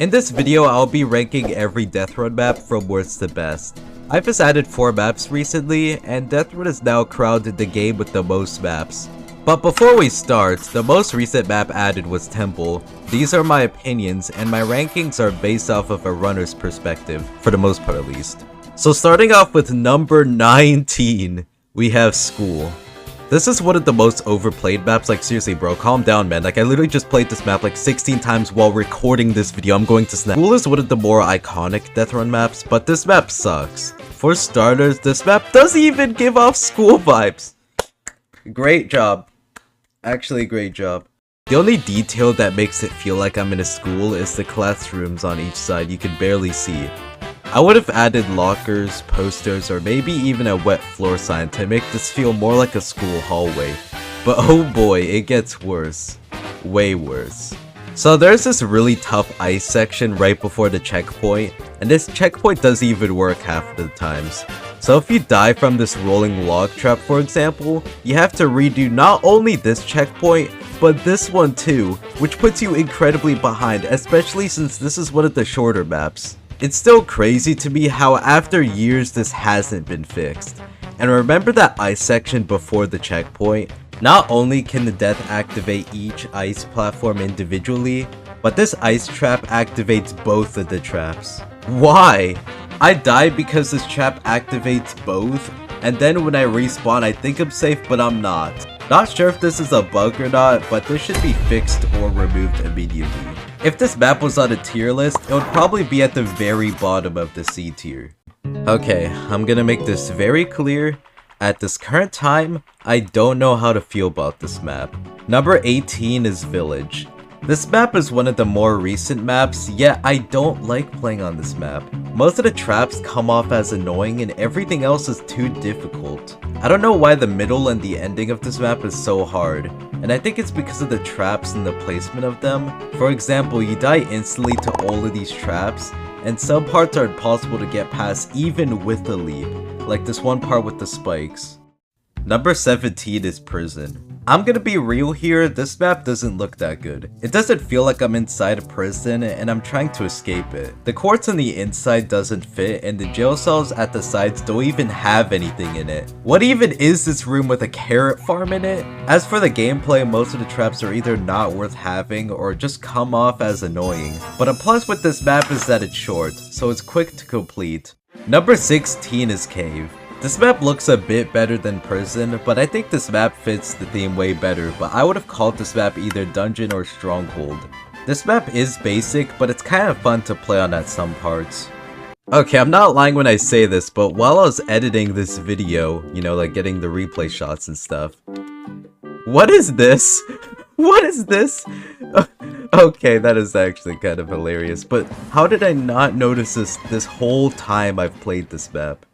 In this video, I'll be ranking every Deathrun map from worst to best. I've just added 4 maps recently, and Deathrun is now crowned the game with the most maps. But before we start, the most recent map added was Temple. These are my opinions, and my rankings are based off of a runner's perspective, for the most part at least. So starting off with number 19, we have School. This is one of the most overplayed maps. Like, seriously bro, calm down man. Like, I literally just played this map like 16 times while recording this video. I'm going to snap. School is one of the more iconic Deathrun maps, but this map sucks. For starters, this map doesn't even give off School vibes. Great job. Actually, great job. The only detail that makes it feel like I'm in a school is the classrooms on each side. You can barely see. I would have added lockers, posters, or maybe even a wet floor sign to make this feel more like a school hallway. But oh boy, it gets worse. Way worse. So there's this really tough ice section right before the checkpoint, and this checkpoint doesn't even work half of the times. So if you die from this rolling log trap, for example, you have to redo not only this checkpoint, but this one too, which puts you incredibly behind, especially since this is one of the shorter maps. It's still crazy to me how after years this hasn't been fixed. And remember that ice section before the checkpoint? Not only can the death activate each ice platform individually, but this ice trap activates both of the traps. Why? I died because this trap activates both, and then when I respawn I think I'm safe, but I'm not. Not sure if this is a bug or not, but this should be fixed or removed immediately. If this map was on a tier list, it would probably be at the very bottom of the C tier. Okay, I'm gonna make this very clear. At this current time, I don't know how to feel about this map. Number 18 is Village. This map is one of the more recent maps, yet I don't like playing on this map. Most of the traps come off as annoying and everything else is too difficult. I don't know why the middle and the ending of this map is so hard, and I think it's because of the traps and the placement of them. For example, you die instantly to all of these traps, and some parts are impossible to get past even with the leap, like this one part with the spikes. Number 17 is Prison. I'm gonna be real here, this map doesn't look that good. It doesn't feel like I'm inside a prison and I'm trying to escape it. The courts on the inside doesn't fit and the jail cells at the sides don't even have anything in it. What even is this room with a carrot farm in it? As for the gameplay, most of the traps are either not worth having or just come off as annoying. But a plus with this map is that it's short, so it's quick to complete. Number 16 is Cave. This map looks a bit better than Prison, but I think this map fits the theme way better, but I would have called this map either Dungeon or Stronghold. This map is basic, but it's kind of fun to play on at some parts. Okay, I'm not lying when I say this, but while I was editing this video, you know, like getting the replay shots and stuff. What is this? What is this? Okay, that is actually kind of hilarious, but how did I not notice this whole time I've played this map?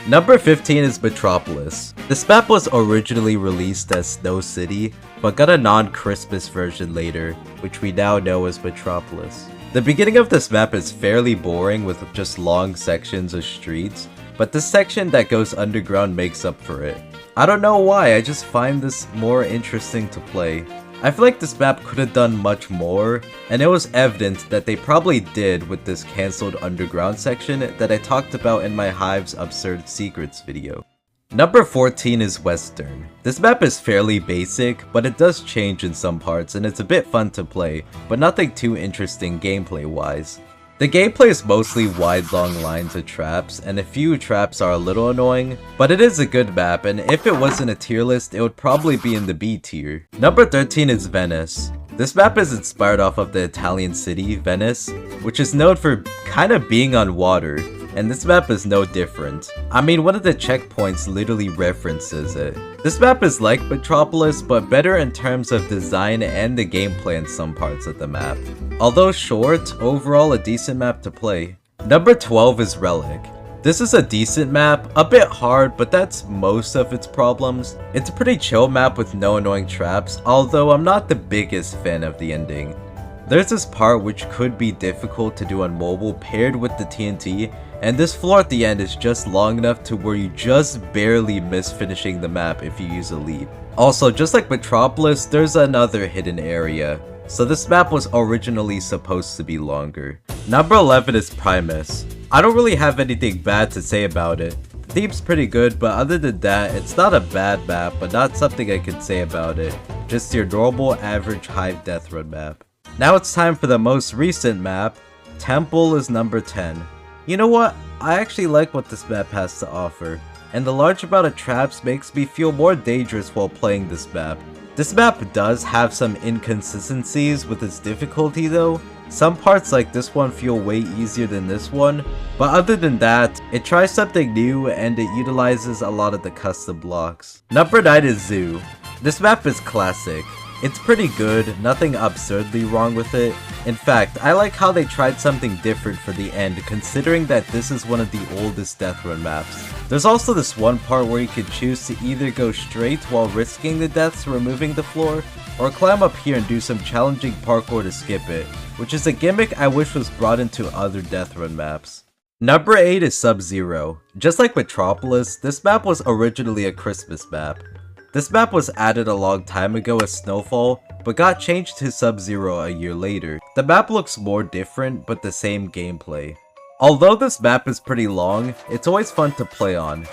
Number 15 is Metropolis. This map was originally released as Snow City, but got a non-Christmas version later, which we now know as Metropolis. The beginning of this map is fairly boring with just long sections of streets, but the section that goes underground makes up for it. I don't know why, I just find this more interesting to play. I feel like this map could have done much more, and it was evident that they probably did with this cancelled underground section that I talked about in my Hive's Absurd Secrets video. Number 14 is Western. This map is fairly basic, but it does change in some parts and it's a bit fun to play, but nothing too interesting gameplay wise. The gameplay is mostly wide long lines of traps, and a few traps are a little annoying, but it is a good map, and if it wasn't a tier list, it would probably be in the B tier. Number 13 is Venice. This map is inspired off of the Italian city, Venice, which is known for kind of being on water, and this map is no different. I mean, one of the checkpoints literally references it. This map is like Metropolis, but better in terms of design and the gameplay in some parts of the map. Although short, overall a decent map to play. Number 12 is Relic. This is a decent map, a bit hard, but that's most of its problems. It's a pretty chill map with no annoying traps, although I'm not the biggest fan of the ending. There's this part which could be difficult to do on mobile paired with the TNT, and this floor at the end is just long enough to where you just barely miss finishing the map if you use a leap. Also, just like Metropolis, there's another hidden area. So this map was originally supposed to be longer. Number 11 is Primus. I don't really have anything bad to say about it. The theme's pretty good, but other than that, it's not a bad map, but not something I can say about it. Just your normal average Hive Deathrun map. Now it's time for the most recent map. Temple is number 10. You know what? I actually like what this map has to offer, and the large amount of traps makes me feel more dangerous while playing this map. This map does have some inconsistencies with its difficulty though. Some parts like this one feel way easier than this one, but other than that, it tries something new and it utilizes a lot of the custom blocks. Number 9 is Zoo. This map is classic. It's pretty good, nothing absurdly wrong with it. In fact, I like how they tried something different for the end, considering that this is one of the oldest Deathrun maps. There's also this one part where you can choose to either go straight while risking the deaths removing the floor, or climb up here and do some challenging parkour to skip it, which is a gimmick I wish was brought into other Deathrun maps. Number 8 is Sub-Zero. Just like Metropolis, this map was originally a Christmas map. This map was added a long time ago as Snowfall, but got changed to Sub-Zero a year later. The map looks more different, but the same gameplay. Although this map is pretty long, it's always fun to play on.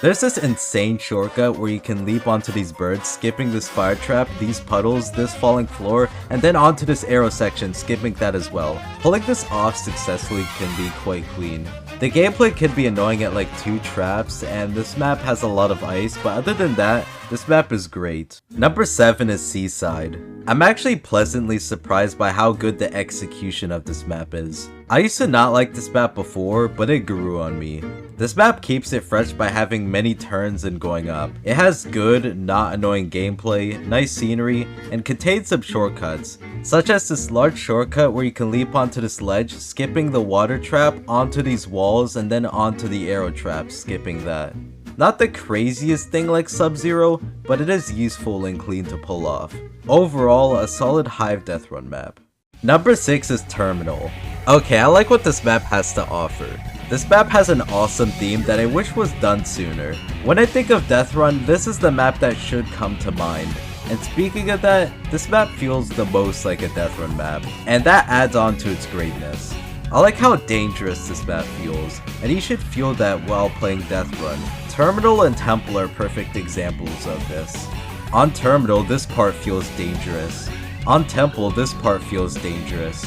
There's this insane shortcut where you can leap onto these birds, skipping this fire trap, these puddles, this falling floor, and then onto this arrow section, skipping that as well. Pulling this off successfully can be quite clean. The gameplay can be annoying at like 2 traps, and this map has a lot of ice, but other than that, this map is great. Number 7 is Seaside. I'm actually pleasantly surprised by how good the execution of this map is. I used to not like this map before, but it grew on me. This map keeps it fresh by having many turns and going up. It has good, not annoying gameplay, nice scenery, and contains some shortcuts, such as this large shortcut where you can leap onto this ledge, skipping the water trap onto these walls and then onto the arrow trap, skipping that. Not the craziest thing like Sub-Zero, but it is useful and clean to pull off. Overall, a solid Hive Deathrun map. Number 6 is Terminal. Okay, I like what this map has to offer. This map has an awesome theme that I wish was done sooner. When I think of Deathrun, this is the map that should come to mind. And speaking of that, this map feels the most like a Deathrun map, and that adds on to its greatness. I like how dangerous this map feels, and you should feel that while playing Deathrun. Terminal and Temple are perfect examples of this. On Terminal, this part feels dangerous. On Temple, this part feels dangerous.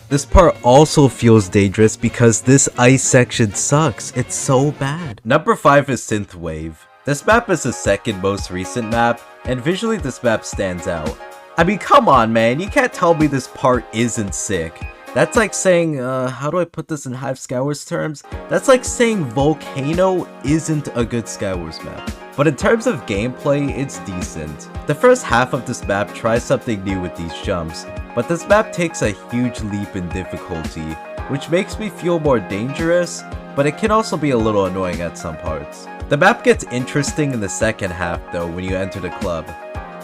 This part also feels dangerous because this ice section sucks. It's so bad. Number 5 is Synthwave. This map is the second most recent map, and visually this map stands out. I mean, come on man, you can't tell me this part isn't sick. That's like saying, how do I put this in Hive Skywars terms? That's like saying Volcano isn't a good Skywars map. But in terms of gameplay, it's decent. The first half of this map tries something new with these jumps, but this map takes a huge leap in difficulty, which makes me feel more dangerous, but it can also be a little annoying at some parts. The map gets interesting in the second half though when you enter the club.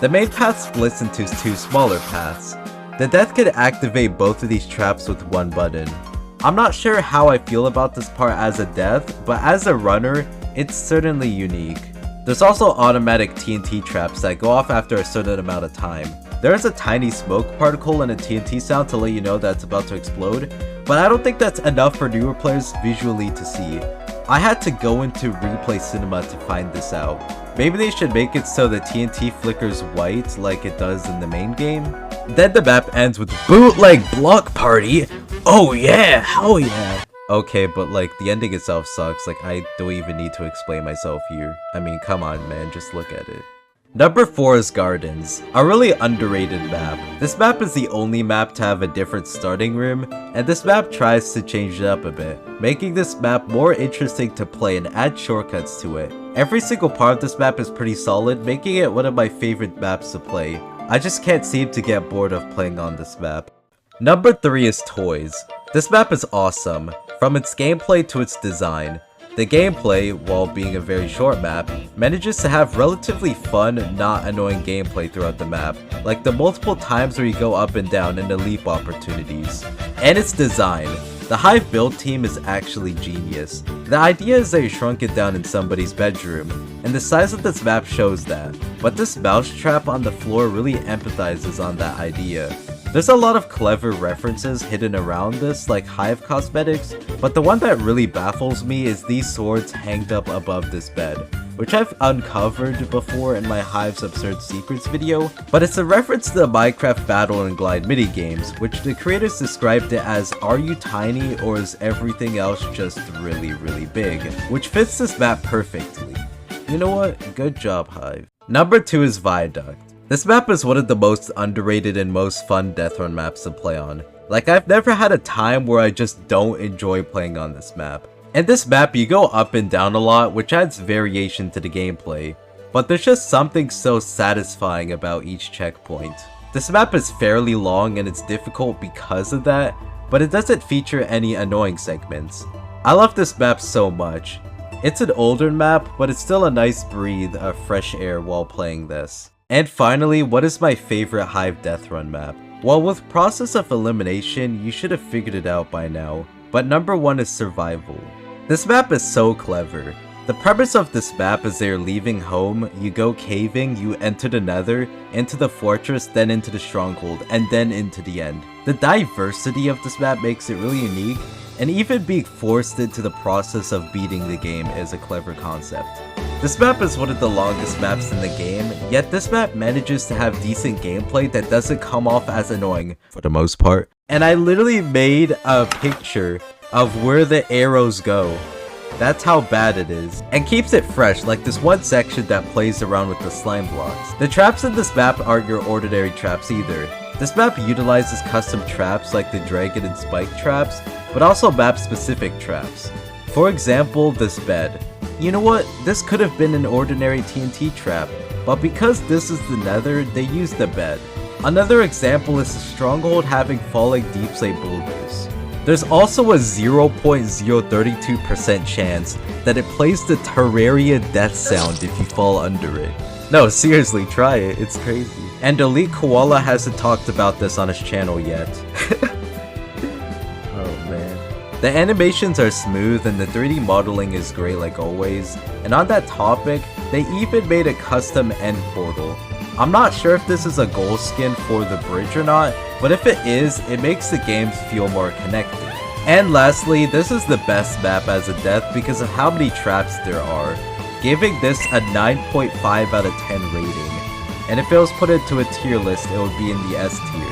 The main path splits into 2 smaller paths. The death can activate both of these traps with one button. I'm not sure how I feel about this part as a death, but as a runner, it's certainly unique. There's also automatic TNT traps that go off after a certain amount of time. There is a tiny smoke particle and a TNT sound to let you know that it's about to explode, but I don't think that's enough for newer players visually to see. I had to go into replay cinema to find this out. Maybe they should make it so the TNT flickers white like it does in the main game. Then the map ends with Bootleg Block Party. Oh yeah, hell yeah. Okay, but like the ending itself sucks. Like I don't even need to explain myself here. I mean, come on man, just look at it. Number 4 is Gardens, a really underrated map. This map is the only map to have a different starting room, and this map tries to change it up a bit, making this map more interesting to play and add shortcuts to it. Every single part of this map is pretty solid, making it one of my favorite maps to play. I just can't seem to get bored of playing on this map. Number 3 is Toys. This map is awesome, from its gameplay to its design. The gameplay, while being a very short map, manages to have relatively fun, not annoying gameplay throughout the map, like the multiple times where you go up and down and the leap opportunities. And its design. The Hive build team is actually genius. The idea is that you shrunk it down in somebody's bedroom, and the size of this map shows that. But this mouse trap on the floor really empathizes on that idea. There's a lot of clever references hidden around this, like Hive cosmetics, but the one that really baffles me is these swords hanged up above this bed, which I've uncovered before in my Hive's Absurd Secrets video, but it's a reference to the Minecraft Battle and Glide minigames, which the creators described it as, are you tiny or is everything else just really big, which fits this map perfectly. You know what? Good job, Hive. Number 2 is Viaduct. This map is one of the most underrated and most fun Deathrun maps to play on. Like, I've never had a time where I just don't enjoy playing on this map. In this map, you go up and down a lot, which adds variation to the gameplay, but there's just something so satisfying about each checkpoint. This map is fairly long and it's difficult because of that, but it doesn't feature any annoying segments. I love this map so much. It's an older map, but it's still a nice breathe of fresh air while playing this. And finally, what is my favorite Hive Deathrun map? Well, with Process of Elimination, you should have figured it out by now, but number 1 is Survival. This map is so clever. The premise of this map is they're leaving home, you go caving, you enter the nether, into the fortress, then into the stronghold, and then into the end. The diversity of this map makes it really unique, and even being forced into the process of beating the game is a clever concept. This map is one of the longest maps in the game, yet this map manages to have decent gameplay that doesn't come off as annoying, for the most part. And I literally made a picture of where the arrows go. That's how bad it is. And keeps it fresh, like this one section that plays around with the slime blocks. The traps in this map aren't your ordinary traps either. This map utilizes custom traps like the dragon and spike traps, but also map specific traps. For example, this bed. You know what? This could have been an ordinary TNT trap, but because this is the nether, they used the bed. Another example is the stronghold having falling deepslate boulders. There's also a 0.032% chance that it plays the Terraria death sound if you fall under it. No, seriously, try it, it's crazy. And Elite Koala hasn't talked about this on his channel yet. Oh man. The animations are smooth and the 3D modeling is great like always. And on that topic, they even made a custom end portal. I'm not sure if this is a goal skin for the bridge or not, but if it is, it makes the game feel more connected. And lastly, this is the best map as a death because of how many traps there are, giving this a 9.5 out of 10 rating. And if it was put into a tier list, it would be in the S tier.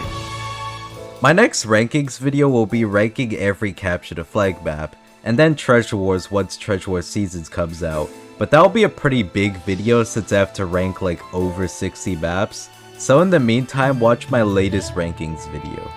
My next rankings video will be ranking every Capture the Flag map, and then Treasure Wars once Treasure Wars Seasons comes out. But that'll be a pretty big video since I have to rank like over 60 maps. So in the meantime, watch my latest rankings video.